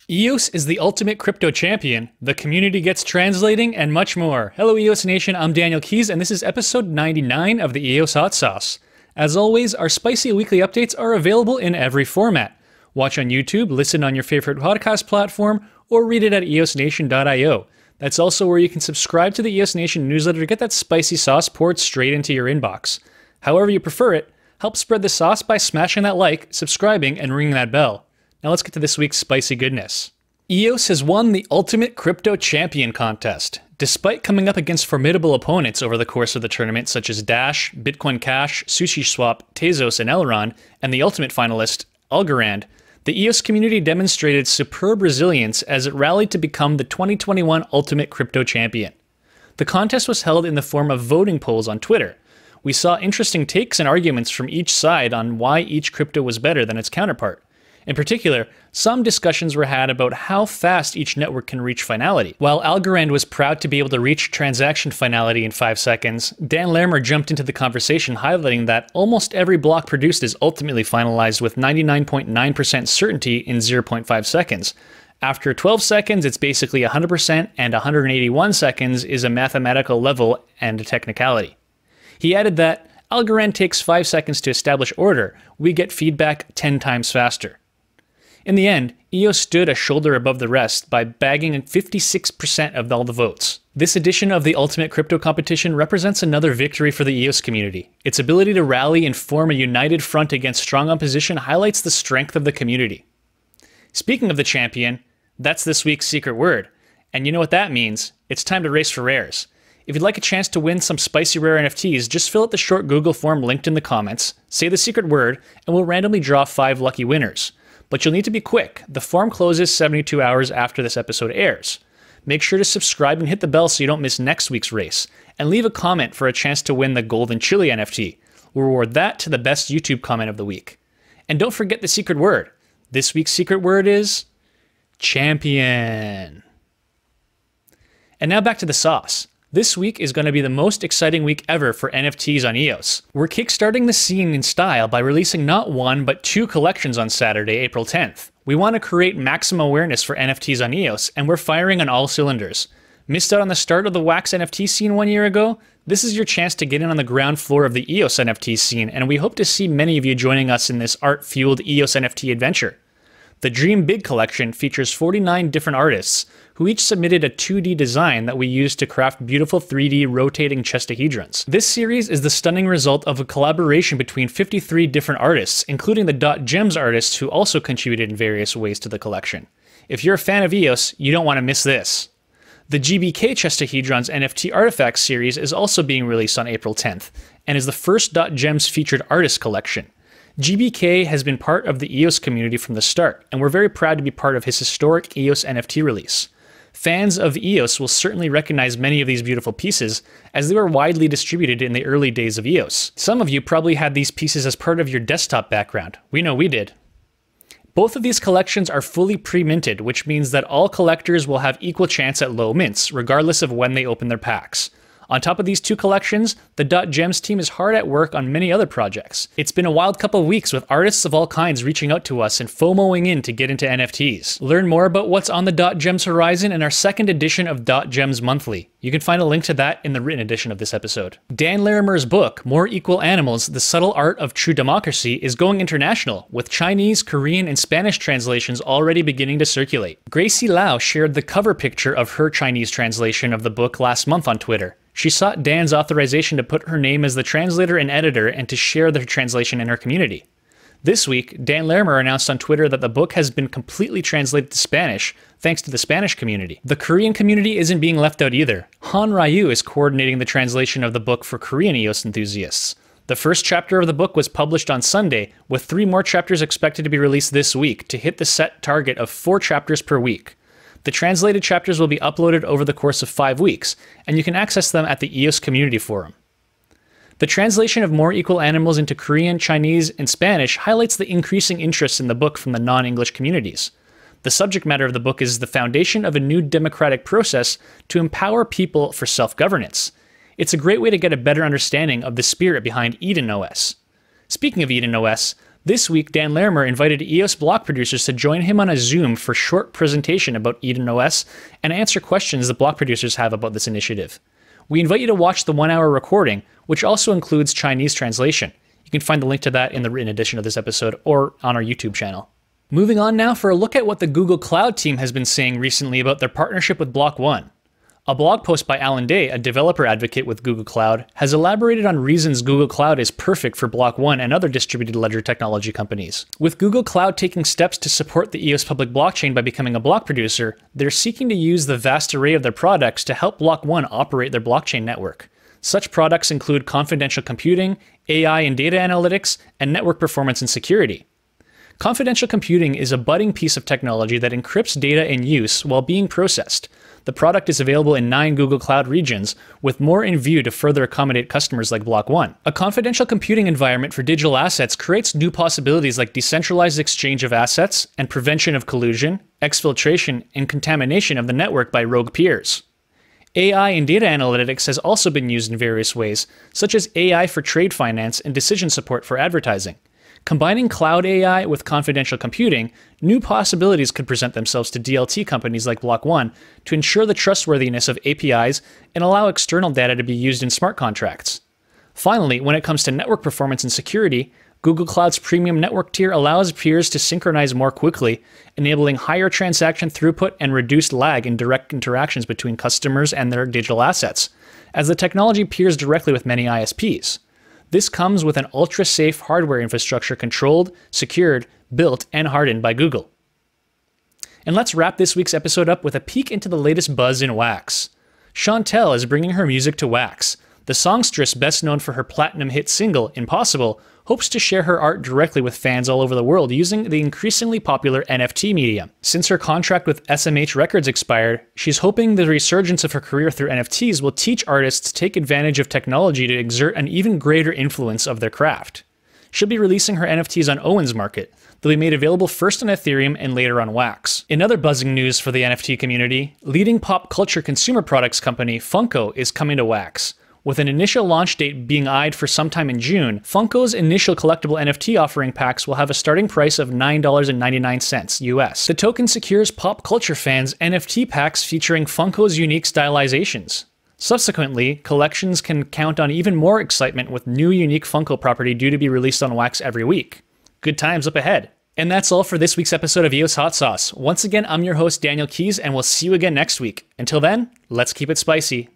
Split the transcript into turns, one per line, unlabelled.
EOS is the ultimate crypto champion, the community gets translating, and much more. Hello EOS Nation, I'm Daniel Keys, and this is episode 99 of the EOS Hot Sauce. As always, our spicy weekly updates are available in every format. Watch on YouTube, listen on your favorite podcast platform, or read it at eosnation.io. That's also where you can subscribe to the EOS Nation newsletter to get that spicy sauce poured straight into your inbox. However you prefer it, help spread the sauce by smashing that like, subscribing, and ringing that bell. Now let's get to this week's spicy goodness. EOS has won the Ultimate Crypto Champion contest. Despite coming up against formidable opponents over the course of the tournament such as Dash, Bitcoin Cash, SushiSwap, Tezos, and Elrond, and the ultimate finalist, Algorand, the EOS community demonstrated superb resilience as it rallied to become the 2021 Ultimate Crypto Champion. The contest was held in the form of voting polls on Twitter. We saw interesting takes and arguments from each side on why each crypto was better than its counterpart. In particular, some discussions were had about how fast each network can reach finality. While Algorand was proud to be able to reach transaction finality in 5 seconds, Dan Larimer jumped into the conversation highlighting that almost every block produced is ultimately finalized with 99.9% certainty in 0.5 seconds. After 12 seconds, it's basically 100%, and 181 seconds is a mathematical level and a technicality. He added that Algorand takes 5 seconds to establish order. We get feedback 10 times faster. In the end, EOS stood a shoulder above the rest by bagging 56% of all the votes. This edition of the Ultimate Crypto Competition represents another victory for the EOS community. Its ability to rally and form a united front against strong opposition highlights the strength of the community. Speaking of the champion, that's this week's secret word. And you know what that means? It's time to race for rares. If you'd like a chance to win some spicy rare NFTs, just fill out the short Google form linked in the comments, say the secret word, and we'll randomly draw 5 lucky winners. But you'll need to be quick. The form closes 72 hours after this episode airs. Make sure to subscribe and hit the bell so you don't miss next week's race. And leave a comment for a chance to win the Golden Chili NFT. We'll reward that to the best YouTube comment of the week. And don't forget the secret word. This week's secret word is champion. And now back to the sauce. This week is going to be the most exciting week ever for NFTs on EOS. We're kickstarting the scene in style by releasing not one, but 2 collections on Saturday, April 10th. We want to create maximum awareness for NFTs on EOS, and we're firing on all cylinders. Missed out on the start of the Wax NFT scene 1 year ago? This is your chance to get in on the ground floor of the EOS NFT scene, and we hope to see many of you joining us in this art-fueled EOS NFT adventure. The DreamBIG collection features 49 different artists, who each submitted a 2D design that we used to craft beautiful 3D rotating Chestahedrons. This series is the stunning result of a collaboration between 53 different artists, including the .gems artists who also contributed in various ways to the collection. If you're a fan of EOS, you don't want to miss this. The GBK Chestahedrons NFT Artifacts series is also being released on April 10th, and is the first .gems featured artist collection. GBK has been part of the EOS community from the start, and we're very proud to be part of his historic EOS NFT release. Fans of EOS will certainly recognize many of these beautiful pieces, as they were widely distributed in the early days of EOS. Some of you probably had these pieces as part of your desktop background. We know we did. Both of these collections are fully pre-minted, which means that all collectors will have equal chance at low mints, regardless of when they open their packs. On top of these 2 collections, the .gems team is hard at work on many other projects. It's been a wild couple of weeks with artists of all kinds reaching out to us and FOMOing in to get into NFTs. Learn more about what's on the .gems horizon in our 2nd edition of .gems Monthly. You can find a link to that in the written edition of this episode. Dan Larimer's book, More Equal Animals, The Subtle Art of True Democracy, is going international, with Chinese, Korean, and Spanish translations already beginning to circulate. Gracie Lau shared the cover picture of her Chinese translation of the book last month on Twitter. She sought Dan's authorization to put her name as the translator and editor and to share the translation in her community. This week, Dan Larimer announced on Twitter that the book has been completely translated to Spanish, thanks to the Spanish community. The Korean community isn't being left out either. Han Ryu is coordinating the translation of the book for Korean EOS enthusiasts. The first chapter of the book was published on Sunday, with 3 more chapters expected to be released this week to hit the set target of 4 chapters per week. The translated chapters will be uploaded over the course of 5 weeks, and you can access them at the EOS Community Forum. The translation of More Equal Animals into Korean, Chinese, and Spanish highlights the increasing interest in the book from the non-English communities. The subject matter of the book is the foundation of a new democratic process to empower people for self-governance. It's a great way to get a better understanding of the spirit behind EdenOS. Speaking of EdenOS, This week, Dan Larimer invited EOS block producers to join him on a Zoom for a short presentation about EOS and answer questions the block producers have about this initiative. We invite you to watch the 1-hour recording, which also includes Chinese translation. You can find the link to that in the written edition of this episode or on our YouTube channel. Moving on now for a look at what the Google Cloud team has been saying recently about their partnership with block.one. A blog post by Alan Day, a developer advocate with Google Cloud, has elaborated on reasons Google Cloud is perfect for block.one and other distributed ledger technology companies. With Google Cloud taking steps to support the EOS public blockchain by becoming a block producer, they're seeking to use the vast array of their products to help block.one operate their blockchain network. Such products include confidential computing, AI and data analytics, and network performance and security. Confidential computing is a budding piece of technology that encrypts data in use while being processed. The product is available in 9 Google Cloud regions, with more in view to further accommodate customers like block.one. A confidential computing environment for digital assets creates new possibilities like decentralized exchange of assets and prevention of collusion, exfiltration, and contamination of the network by rogue peers. AI and data analytics has also been used in various ways, such as AI for trade finance and decision support for advertising. Combining cloud AI with confidential computing, new possibilities could present themselves to DLT companies like block.one to ensure the trustworthiness of APIs and allow external data to be used in smart contracts. Finally, when it comes to network performance and security, Google Cloud's premium network tier allows peers to synchronize more quickly, enabling higher transaction throughput and reduced lag in direct interactions between customers and their digital assets, as the technology peers directly with many ISPs. This comes with an ultra-safe hardware infrastructure controlled, secured, built, and hardened by Google. And let's wrap this week's episode up with a peek into the latest buzz in Wax. Chantel is bringing her music to Wax. The songstress, best known for her platinum hit single, Impossible, hopes to share her art directly with fans all over the world using the increasingly popular NFT medium. Since her contract with SMH Records expired, she's hoping the resurgence of her career through NFTs will teach artists to take advantage of technology to exert an even greater influence of their craft. She'll be releasing her NFTs on Owen's Market. They'll be made available first on Ethereum and later on Wax. In other buzzing news for the NFT community, leading pop culture consumer products company Funko is coming to Wax. With an initial launch date being eyed for sometime in June, Funko's initial collectible NFT offering packs will have a starting price of $9.99 US. The token secures pop culture fans NFT packs featuring Funko's unique stylizations. Subsequently, collections can count on even more excitement with new unique Funko property due to be released on Wax every week. Good times up ahead. And that's all for this week's episode of EOS Hot Sauce. Once again, I'm your host Daniel Keys, and we'll see you again next week. Until then, let's keep it spicy.